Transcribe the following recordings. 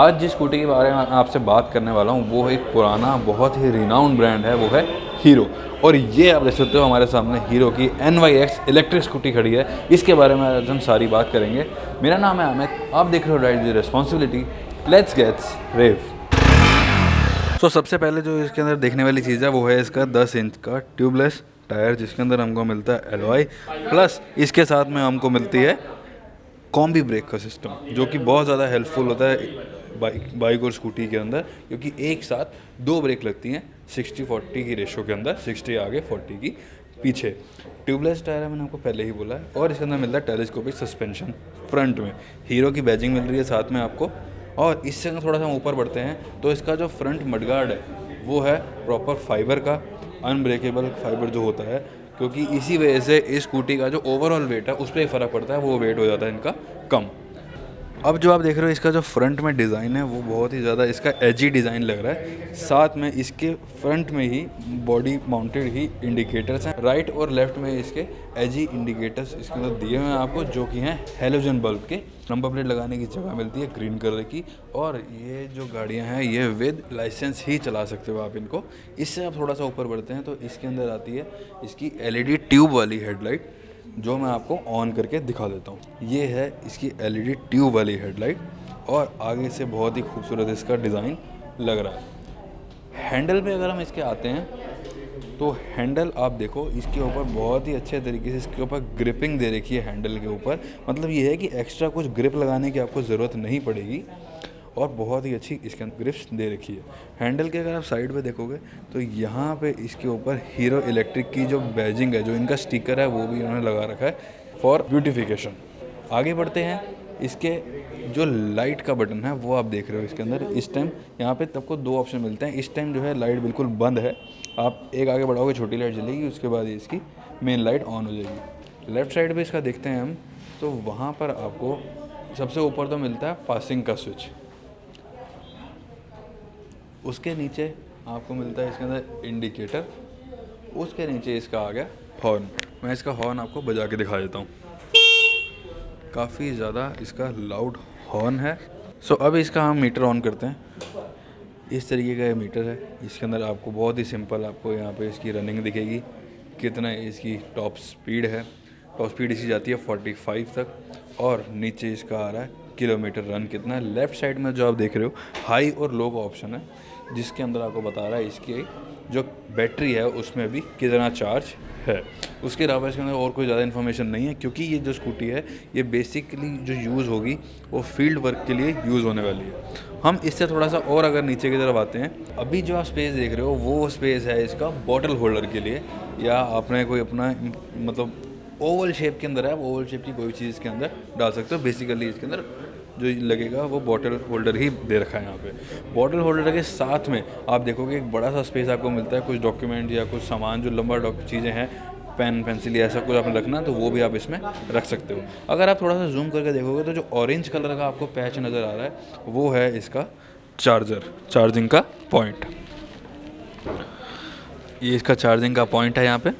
आज जिस स्कूटी के बारे में आपसे बात करने वाला हूँ वो एक पुराना बहुत ही रिनाउंड ब्रांड है, वो है हीरो। और ये आप देख सकते हो हमारे सामने हीरो की NYX इलेक्ट्रिक स्कूटी खड़ी है। इसके बारे में आज हम सारी बात करेंगे। मेरा नाम है अमित, आप देख रहे हो ride the responsibility. Let's gets rev. तो सबसे पहले जो इसके अंदर देखने वाली चीज़ है वो है इसका 10 इंच का ट्यूबलेस टायर, जिसके अंदर हमको मिलता है एलॉय, प्लस इसके साथ में हमको मिलती है कॉम्बी ब्रेक का सिस्टम, जो कि बहुत ज़्यादा हेल्पफुल होता है बाइक और स्कूटी के अंदर, क्योंकि एक साथ दो ब्रेक लगती हैं 60-40 की रेशो के अंदर, 60 आगे 40 की पीछे। ट्यूबलेस टायर है, मैंने आपको पहले ही बोला है। और इसके अंदर मिलता है टेलीस्कोपिक सस्पेंशन फ्रंट में, हीरो की बैजिंग मिल रही है साथ में आपको। और इससे अगर थोड़ा सा ऊपर बढ़ते हैं तो इसका जो फ्रंट मडगार्ड है वो है प्रॉपर फाइबर का, अनब्रेकेबल फाइबर जो होता है, क्योंकि इसी वजह से इस स्कूटी का जो ओवरऑल वेट है उस पर फ़र्क पड़ता है, वो वेट हो जाता है इनका कम। अब जो आप देख रहे हो इसका जो फ्रंट में डिज़ाइन है वो बहुत ही ज़्यादा इसका एजी डिज़ाइन लग रहा है। साथ में इसके फ्रंट में ही बॉडी माउंटेड ही इंडिकेटर्स हैं, राइट और लेफ्ट में इसके एजी इंडिकेटर्स इसके अंदर दिए हुए हैं आपको, जो कि हैं हेलोजन बल्ब के। नंबर प्लेट लगाने की जगह मिलती है ग्रीन कलर की। और ये जो गाड़ियाँ हैं ये विद लाइसेंस ही चला सकते हो आप इनको। इससे आप थोड़ा सा ऊपर बढ़ते हैं तो इसके अंदर आती है इसकी LED ट्यूब वाली हेडलाइट, जो मैं आपको ऑन करके दिखा देता हूँ। ये है इसकी LED ट्यूब वाली हेडलाइट, और आगे से बहुत ही खूबसूरत इसका डिज़ाइन लग रहा है। हैंडल पे अगर हम इसके आते हैं तो हैंडल आप देखो, इसके ऊपर बहुत ही अच्छे तरीके से इसके ऊपर ग्रिपिंग दे रखी है हैंडल के ऊपर। मतलब ये है कि एक्स्ट्रा कुछ ग्रिप लगाने की आपको ज़रूरत नहीं पड़ेगी, और बहुत ही अच्छी इसके अंदर ग्रिप्स दे रखी है। हैंडल के अगर आप साइड पे देखोगे तो यहाँ पे इसके ऊपर हीरो इलेक्ट्रिक की जो बैजिंग है, जो इनका स्टिकर है, वो भी उन्होंने लगा रखा है फॉर ब्यूटिफिकेशन। आगे बढ़ते हैं, इसके जो लाइट का बटन है वो आप देख रहे हो इसके अंदर। इस टाइम यहाँ पे आपको दो ऑप्शन मिलते हैं। इस टाइम जो है लाइट बिल्कुल बंद है, आप एक आगे बढ़ाओगे छोटी लाइट जलेगी, उसके बाद इसकी मेन लाइट ऑन हो जाएगी। लेफ़्ट साइड पे इसका देखते हैं हम, तो वहाँ पर आपको सबसे ऊपर तो मिलता है पासिंग का स्विच, उसके नीचे आपको मिलता है इसके अंदर इंडिकेटर, उसके नीचे इसका आ गया हॉर्न। मैं इसका हॉर्न आपको बजा के दिखा देता हूँ। काफ़ी ज़्यादा इसका लाउड हॉर्न है। सो अब इसका हम मीटर ऑन करते हैं। इस तरीके का ये मीटर है। इसके अंदर आपको बहुत ही सिंपल आपको यहाँ पे इसकी रनिंग दिखेगी, कितना इसकी टॉप स्पीड है। टॉप स्पीड इसकी जाती है 45 तक, और नीचे इसका आ रहा है किलोमीटर रन कितना है। लेफ़्ट साइड में जो आप देख रहे हो हाई और लो का ऑप्शन है, जिसके अंदर आपको बता रहा है इसकी जो बैटरी है उसमें भी कितना चार्ज है। उसके अलावा इसके अंदर और कोई ज़्यादा इन्फॉर्मेशन नहीं है, क्योंकि ये जो स्कूटी है ये बेसिकली जो यूज़ होगी वो फील्ड वर्क के लिए यूज़ होने वाली है। हम इससे थोड़ा सा और अगर नीचे की तरफ आते हैं, अभी जो आप स्पेस देख रहे हो वो स्पेस है इसका बॉटल होल्डर के लिए, या आपने कोई अपना मतलब ओवल शेप के अंदर है, आप ओवल शेप की कोई चीज़ इसके अंदर डाल सकते हो। बेसिकली इसके अंदर जो लगेगा वो बॉटल होल्डर ही दे रखा है यहाँ पे। बॉटल होल्डर के साथ में आप देखोगे एक बड़ा सा स्पेस आपको मिलता है, कुछ डॉक्यूमेंट या कुछ सामान जो लंबा चीज़ें हैं, पेन पेंसिल या ऐसा कुछ आपने रखना तो वो भी आप इसमें रख सकते हो। अगर आप थोड़ा सा जूम करके देखोगे तो जो ऑरेंज कलर का आपको पैच नज़र आ रहा है वो है इसका चार्जिंग का पॉइंट। ये इसका चार्जिंग का पॉइंट है। यहाँ पे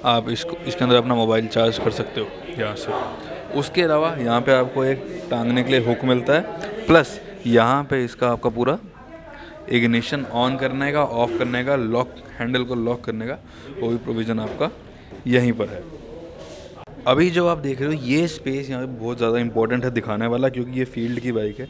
आप इसके अंदर अपना मोबाइल चार्ज कर सकते हो यहाँ से। उसके अलावा यहाँ पे आपको एक टांगने के लिए हुक मिलता है, प्लस यहाँ पे इसका आपका पूरा इग्निशन ऑन करने का, ऑफ करने का, लॉक हैंडल को लॉक करने का वो भी प्रोविज़न आपका यहीं पर है। अभी जो आप देख रहे हो ये स्पेस यहाँ पे बहुत ज़्यादा इंपॉर्टेंट है दिखाने वाला, क्योंकि ये फील्ड की बाइक है,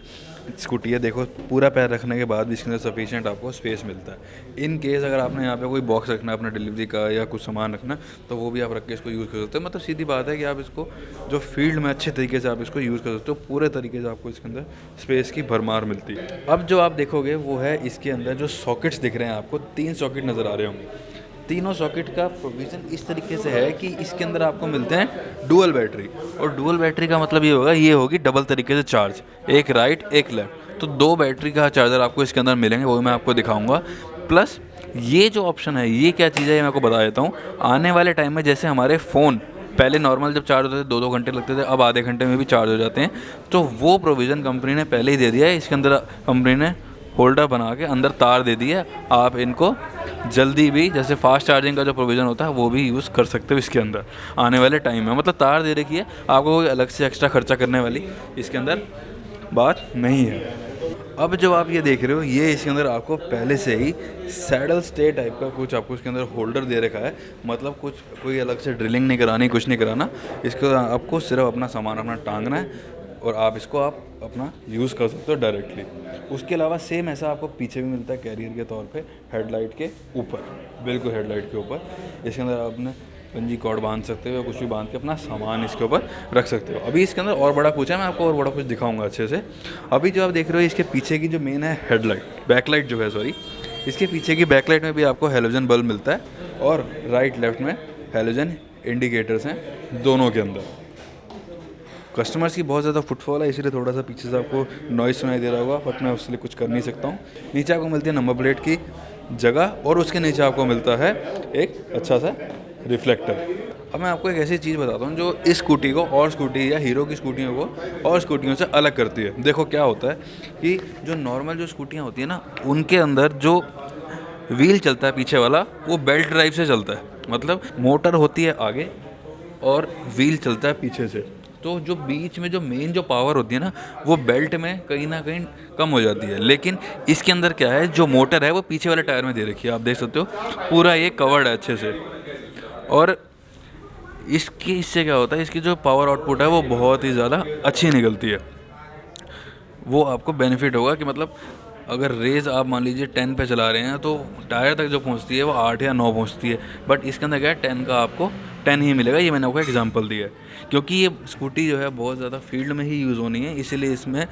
स्कूटी है। देखो पूरा पैर रखने के बाद भी इसके अंदर सफिशिएंट आपको स्पेस मिलता है। इन केस अगर आपने यहाँ पे कोई बॉक्स रखना है अपना डिलीवरी का या कुछ सामान रखना, तो वो भी आप रख के इसको यूज़ कर सकते हो। मतलब सीधी बात है कि आप इसको जो फील्ड में अच्छे तरीके से आप इसको यूज़ कर सकते हो, पूरे तरीके से आपको इसके अंदर स्पेस की भरमार मिलती है। अब जो आप देखोगे वो है इसके अंदर जो सॉकेट्स दिख रहे हैं आपको, 3 सॉकेट नज़र आ रहे होंगे। तीनों सॉकेट का प्रोविज़न इस तरीके से है कि इसके अंदर आपको मिलते हैं डुअल बैटरी। और डुअल बैटरी का मतलब ये होगा, ये होगी डबल तरीके से चार्ज, एक राइट एक लेफ़्ट। तो 2 बैटरी का चार्जर आपको इसके अंदर मिलेंगे, वो मैं आपको दिखाऊंगा। प्लस ये जो ऑप्शन है, ये क्या चीज़ है, ये मैं आपको बता देता हूँ। आने वाले टाइम में जैसे हमारे फ़ोन पहले नॉर्मल जब चार्ज होते थे 2-2 घंटे लगते थे, अब आधे घंटे में भी चार्ज हो जाते हैं, तो वो प्रोविज़न कंपनी ने पहले ही दे दिया है। इसके अंदर कंपनी ने होल्डर बना के अंदर तार दे दी है, आप इनको जल्दी भी जैसे फास्ट चार्जिंग का जो प्रोविज़न होता है वो भी यूज़ कर सकते हो इसके अंदर आने वाले टाइम में। मतलब तार दे रखी है, आपको कोई अलग से एक्स्ट्रा खर्चा करने वाली इसके अंदर बात नहीं है। अब जो आप ये देख रहे हो, ये इसके अंदर आपको पहले से ही सैडल स्टे टाइप का कुछ आपको इसके अंदर होल्डर दे रखा है। मतलब कुछ कोई अलग से ड्रिलिंग नहीं करानी, कुछ नहीं कराना। इसको आपको सिर्फ अपना सामान अपना टांगना है और आप इसको आप अपना यूज़ कर सकते हो डायरेक्टली। उसके अलावा सेम ऐसा आपको पीछे भी मिलता है कैरियर के तौर पे, हेडलाइट के ऊपर, बिल्कुल हेडलाइट के ऊपर। इसके अंदर आपने बंजी कॉर्ड बांध सकते हो या कुछ भी बांध के अपना सामान इसके ऊपर रख सकते हो। अभी इसके अंदर और बड़ा कुछ है, मैं आपको और बड़ा कुछ दिखाऊंगा अच्छे से। अभी जो आप देख रहे हो इसके पीछे की जो मेन है हेडलाइट, बैकलाइट जो है सॉरी, इसके पीछे की बैकलाइट में भी आपको हेलोजन बल्ब मिलता है और राइट लेफ्ट में हेलोजन इंडिकेटर्स हैं दोनों के अंदर। कस्टमर्स की बहुत ज़्यादा फुटफॉल है, इसीलिए थोड़ा सा पीछे से आपको नॉइस सुनाई दे रहा होगा, बट मैं उसके लिए कुछ कर नहीं सकता हूँ। नीचे आपको मिलती है नंबर प्लेट की जगह और उसके नीचे आपको मिलता है एक अच्छा सा रिफ्लेक्टर। अब मैं आपको एक ऐसी चीज़ बताता हूँ जो इस स्कूटी को और स्कूटी या हीरो की स्कूटियों को और स्कूटियों से अलग करती है। देखो क्या होता है कि जो नॉर्मल जो स्कूटियाँ होती है ना, उनके अंदर जो व्हील चलता है पीछे वाला, वो बेल्ट ड्राइव से चलता है। मतलब मोटर होती है आगे और व्हील चलता है पीछे से। तो जो बीच में जो मेन जो पावर होती है ना, वो बेल्ट में कहीं ना कहीं कम हो जाती है। लेकिन इसके अंदर क्या है, जो मोटर है वो पीछे वाले टायर में दे रखी है, आप देख सकते हो पूरा ये कवर्ड है अच्छे से। और इससे क्या होता है, इसकी जो पावर आउटपुट है वो बहुत ही ज़्यादा अच्छी निकलती है। वो आपको बेनिफिट होगा कि मतलब अगर रेस आप मान लीजिए 10 पे चला रहे हैं तो टायर तक जो पहुंचती है वो 8 या 9 पहुंचती है। बट इसके अंदर क्या है, 10 का आपको 10 ही मिलेगा। ये मैंने आपको एग्जांपल दिया है, क्योंकि ये स्कूटी जो है बहुत ज़्यादा फील्ड में ही यूज़ होनी है, इसीलिए इसमें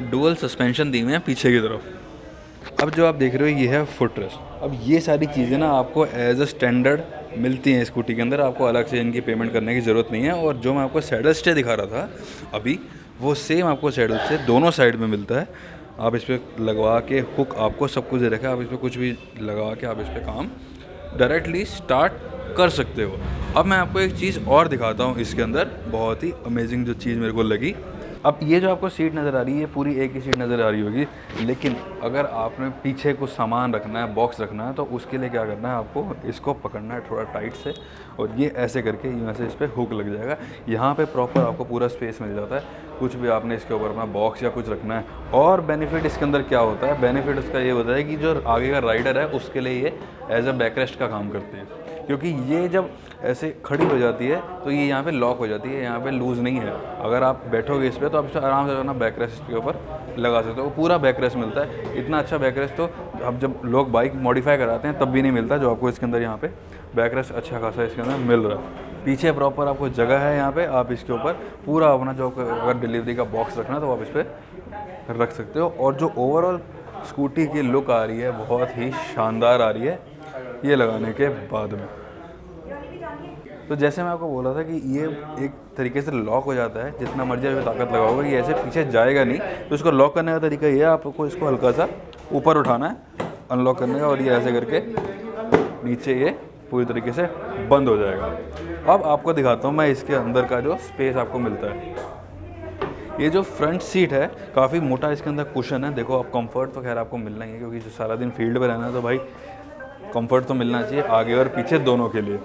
डुअल सस्पेंशन दी हुए हैं पीछे की तरफ। अब जो आप देख रहे हो ये है फुट रेस्ट। अब ये सारी चीज़ें ना आपको एज अ स्टैंडर्ड मिलती हैं स्कूटी के अंदर, आपको अलग से इनकी पेमेंट करने की ज़रूरत नहीं है। और जो मैं आपको सैडल स्टे दिखा रहा था अभी, वो सेम आपको सैडल स्टे दोनों साइड में मिलता है। आप इस पर लगवा के हुक आपको सब कुछ दे रखा है, आप इस पर कुछ भी लगा के आप इस पर काम डायरेक्टली स्टार्ट कर सकते हो। अब मैं आपको एक चीज़ और दिखाता हूँ इसके अंदर, बहुत ही अमेजिंग जो चीज़ मेरे को लगी। अब ये जो आपको सीट नज़र आ रही है, ये पूरी एक ही सीट नज़र आ रही होगी, लेकिन अगर आपने पीछे कुछ सामान रखना है, बॉक्स रखना है, तो उसके लिए क्या करना है, आपको इसको पकड़ना है थोड़ा टाइट से और ये ऐसे करके यहाँ से इस पर हुक लग जाएगा। यहाँ पे प्रॉपर आपको पूरा स्पेस मिल जाता है, कुछ भी आपने इसके ऊपर अपना बॉक्स या कुछ रखना है। और बेनिफिट इसके अंदर क्या होता है, बेनिफिट उसका ये होता है कि जो आगे का राइडर है उसके लिए ये एज अ बैकरेस्ट का काम करती है, क्योंकि ये जब ऐसे खड़ी हो जाती है तो ये यहाँ पे लॉक हो जाती है, यहाँ पे लूज़ नहीं है। अगर आप बैठोगे इस पर तो आप इस पर आराम से अपना बैकरेस्ट इसके ऊपर लगा सकते हो, पूरा बैकरेस्ट मिलता है। इतना अच्छा बैकरेस्ट तो अब जब लोग बाइक मॉडिफाई कराते हैं तब भी नहीं मिलता, जो आपको इसके अंदर यहाँ पे बैकरेस्ट अच्छा खासा इसके अंदर मिल रहा है। पीछे प्रॉपर आपको जगह है, यहाँ पे आप इसके ऊपर पूरा अपना जो अगर डिलीवरी का बॉक्स रखना है तो आप इस पर रख सकते हो। और जो ओवरऑल स्कूटी की लुक आ रही है बहुत ही शानदार आ रही है ये लगाने के बाद में। तो जैसे मैं आपको बोला था कि ये एक तरीके से लॉक हो जाता है, जितना मर्जी आप ताकत लगाओगे ये ऐसे पीछे जाएगा नहीं। तो इसको लॉक करने का तरीका ये है, आपको इसको हल्का सा ऊपर उठाना है अनलॉक करने का, और ये ऐसे करके नीचे ये पूरी तरीके से बंद हो जाएगा। अब आपको दिखाता हूँ मैं इसके अंदर का जो स्पेस आपको मिलता है। ये जो फ्रंट सीट है काफ़ी मोटा इसके अंदर कुशन है। देखो, अब कंफर्ट तो खैर आपको मिलना ही है, क्योंकि जो सारा दिन फील्ड पर रहना है तो भाई कंफर्ट तो मिलना चाहिए आगे और पीछे दोनों के लिए।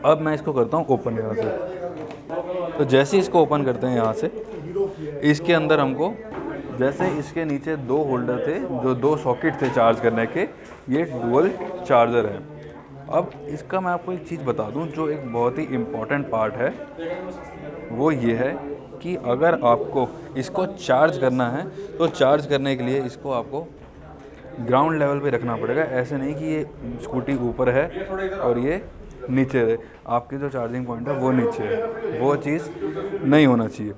अब मैं इसको करता हूँ ओपन यहाँ से। तो जैसे ही इसको ओपन करते हैं यहाँ से, इसके अंदर हमको जैसे इसके नीचे 2 होल्डर थे, जो 2 सॉकेट थे चार्ज करने के, ये डुअल चार्जर है। अब इसका मैं आपको एक चीज़ बता दूं जो एक बहुत ही इम्पॉर्टेंट पार्ट है, वो ये है कि अगर आपको इसको चार्ज करना है तो चार्ज करने के लिए इसको आपको ग्राउंड लेवल पे रखना पड़ेगा। ऐसे नहीं कि ये स्कूटी ऊपर है और ये नीचे है, आपके जो चार्जिंग पॉइंट है वो नीचे है, वो चीज़ नहीं होना चाहिए,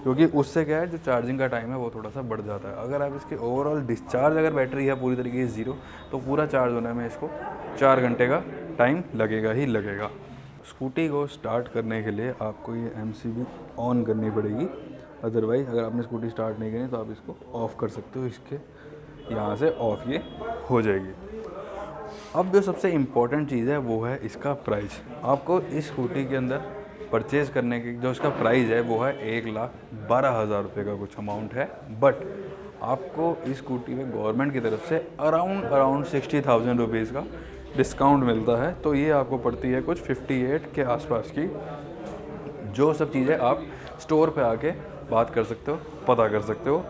क्योंकि उससे क्या है जो चार्जिंग का टाइम है वो थोड़ा सा बढ़ जाता है। अगर आप इसके ओवरऑल डिस्चार्ज, अगर बैटरी है पूरी तरीके से 0, तो पूरा चार्ज होने में इसको 4 घंटे का टाइम लगेगा ही लगेगा। स्कूटी को स्टार्ट करने के लिए आपको ये MCB ऑन करनी पड़ेगी, अदरवाइज़ अगर आपने स्कूटी स्टार्ट नहीं करी तो आप इसको ऑफ़ कर सकते हो, इसके यहाँ से ऑफ़ ये हो जाएगी। अब जो सबसे इम्पॉर्टेंट चीज़ है वो है इसका प्राइस। आपको इस स्कूटी के अंदर परचेज़ करने की जो इसका प्राइस है वो है 1,12,000 रुपये का कुछ अमाउंट है। बट आपको इस स्कूटी में गवर्नमेंट की तरफ से अराउंड 60,000 रुपीज़ का डिस्काउंट मिलता है। तो ये आपको पड़ती है कुछ 58 के आसपास की। जो सब चीज़ें आप स्टोर पे आके बात कर सकते हो, पता कर सकते हो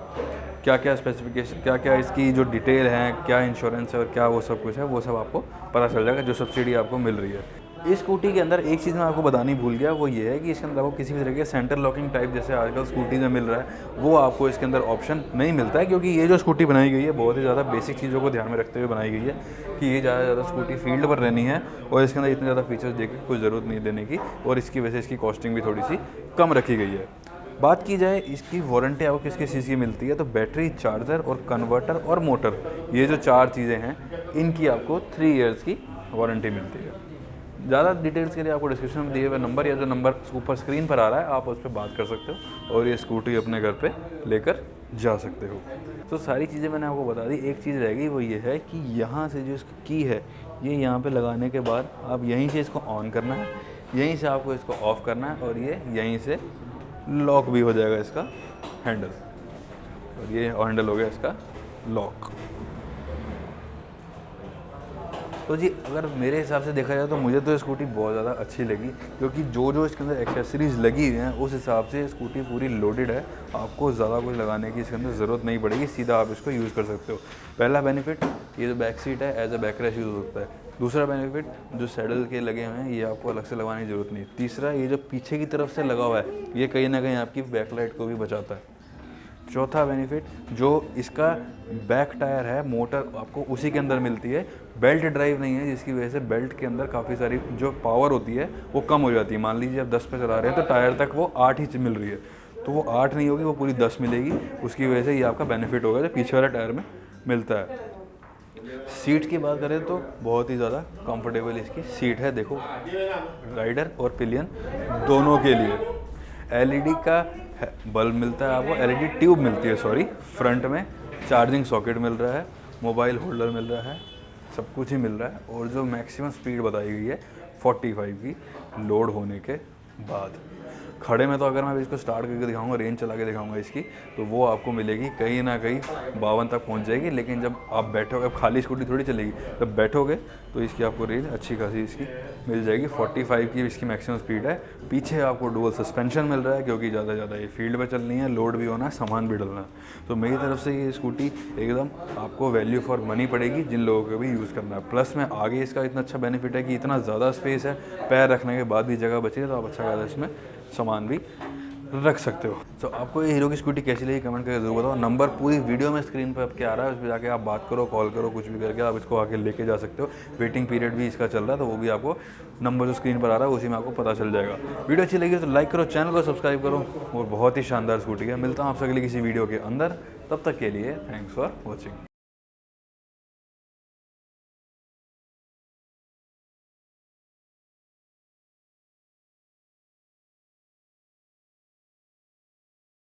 क्या क्या स्पेसिफिकेशन, क्या क्या इसकी जो डिटेल है, क्या इंश्योरेंस है और क्या वो सब कुछ है, वो सब आपको पता चल जाएगा जो सब्सिडी आपको मिल रही है। इस स्कूटी के अंदर एक चीज़ मैं आपको बतानी भूल गया, वो ये है कि इसके अंदर आपको किसी भी तरह के सेंटर लॉकिंग टाइप जैसे आजकल स्कूटी में मिल रहा है, वो आपको इसके अंदर ऑप्शन नहीं मिलता है, क्योंकि ये जो स्कूटी बनाई गई है बहुत ही ज़्यादा बेसिक चीज़ों को ध्यान में रखते हुए बनाई गई है कि ये ज़्यादा से ज़्यादा स्कूटी फील्ड पर रहनी है और इसके अंदर इतने ज़्यादा फीचर्स देने की कोई ज़रूरत नहीं देने की, और इसकी वजह से इसकी कॉस्टिंग भी थोड़ी सी कम रखी गई है। बात की जाए इसकी वारंटी आपको किस किस चीज़ की मिलती है, तो बैटरी, चार्जर और कन्वर्टर और मोटर, ये जो 4 चीज़ें हैं इनकी आपको 3 ईयर्स की वारंटी मिलती है। ज़्यादा डिटेल्स के लिए आपको डिस्क्रिप्शन में दिए हुए नंबर या जो नंबर ऊपर स्क्रीन पर आ रहा है आप उस पर बात कर सकते हो और ये स्कूटी अपने घर पे लेकर जा सकते हो। तो सारी चीज़ें मैंने आपको बता दी। एक चीज़ रह गई, वो ये है कि यहाँ से जो इसकी की है ये यहाँ पे लगाने के बाद आप यहीं से इसको ऑन करना है, यहीं से आपको इसको ऑफ़ करना है और ये यहीं से लॉक भी हो जाएगा इसका हैंडल, और ये हैंडल हो गया इसका लॉक। तो जी अगर मेरे हिसाब से देखा जाए तो मुझे तो ये स्कूटी बहुत ज़्यादा अच्छी लगी, क्योंकि जो इसके अंदर एक्सेसरीज़ लगी हुई हैं उस हिसाब से स्कूटी पूरी लोडेड है। आपको ज़्यादा कुछ लगाने की इसके अंदर ज़रूरत नहीं पड़ेगी, सीधा आप इसको यूज़ कर सकते हो। पहला बेनिफिट, ये जो बैक सीट है as a back rest use होता है। दूसरा बेनिफिट, जो सैडल के लगे हुए हैं ये आपको अलग से लगाने की ज़रूरत नहीं। तीसरा, ये जो पीछे की तरफ से लगा हुआ है ये कहीं ना कहीं आपकी बैकलाइट को भी बचाता है। चौथा बेनिफिट, जो इसका बैक टायर है, मोटर आपको उसी के अंदर मिलती है। बेल्ट ड्राइव नहीं है, जिसकी वजह से बेल्ट के अंदर काफ़ी सारी जो पावर होती है वो कम हो जाती है। मान लीजिए आप 10 पे चला रहे हैं तो टायर तक वो 8 ही मिल रही है, तो वो 8 नहीं होगी, वो पूरी 10 मिलेगी। उसकी वजह से ये आपका बेनिफिट होगा जो पीछे वाले टायर में मिलता है। सीट की बात करें तो बहुत ही ज़्यादा कंफर्टेबल इसकी सीट है। देखो, राइडर और पिलियन दोनों के लिए एलईडी का बल्ब मिलता है आपको, एलईडी ट्यूब मिलती है सॉरी। फ्रंट में चार्जिंग सॉकेट मिल रहा है, मोबाइल होल्डर मिल रहा है, सब कुछ ही मिल रहा है। और जो मैक्सिमम स्पीड बताई गई है 45 की लोड होने के बाद। खड़े में तो अगर मैं इसको स्टार्ट करके दिखाऊंगा, रेंज चला के दिखाऊंगा इसकी, तो वो आपको मिलेगी कहीं ना कहीं 52 तक पहुंच जाएगी। लेकिन जब आप बैठोगे, अब खाली स्कूटी थोड़ी चलेगी, जब बैठोगे तो इसकी आपको रेंज अच्छी खासी इसकी मिल जाएगी। 45 की इसकी मैक्सिमम स्पीड है। पीछे आपको डुअल सस्पेंशन मिल रहा है, क्योंकि ज़्यादा से ज़्यादा ये फील्ड पे चलनी है, लोड भी होना है, सामान भी डलना है। तो मेरी तरफ से ये स्कूटी एकदम आपको वैल्यू फॉर मनी पड़ेगी, जिन लोगों को भी यूज़ करना है। प्लस में आगे इसका इतना अच्छा बेनिफिट है कि इतना ज़्यादा स्पेस है, पैर रखने के बाद भी जगह बची है, तो आप अच्छा खासा इसमें सामान भी रख सकते हो। तो आपको ये हीरो की स्कूटी कैसी लगी कमेंट करके जरूर बताओ। नंबर पूरी वीडियो में स्क्रीन पर आपके आ रहा है, उस पर जाके आप बात करो, कॉल करो, कुछ भी करके आप इसको आके लेके जा सकते हो। वेटिंग पीरियड भी इसका चल रहा है, तो वो भी आपको नंबर जो स्क्रीन पर आ रहा है उसी में आपको पता चल जाएगा। वीडियो अच्छी लगी तो लाइक करो, चैनल को सब्सक्राइब करो, और बहुत ही शानदार स्कूटी है। मिलता हूँ आपसे अगली किसी वीडियो के अंदर, तब तक के लिए थैंक्स फॉर वॉचिंग।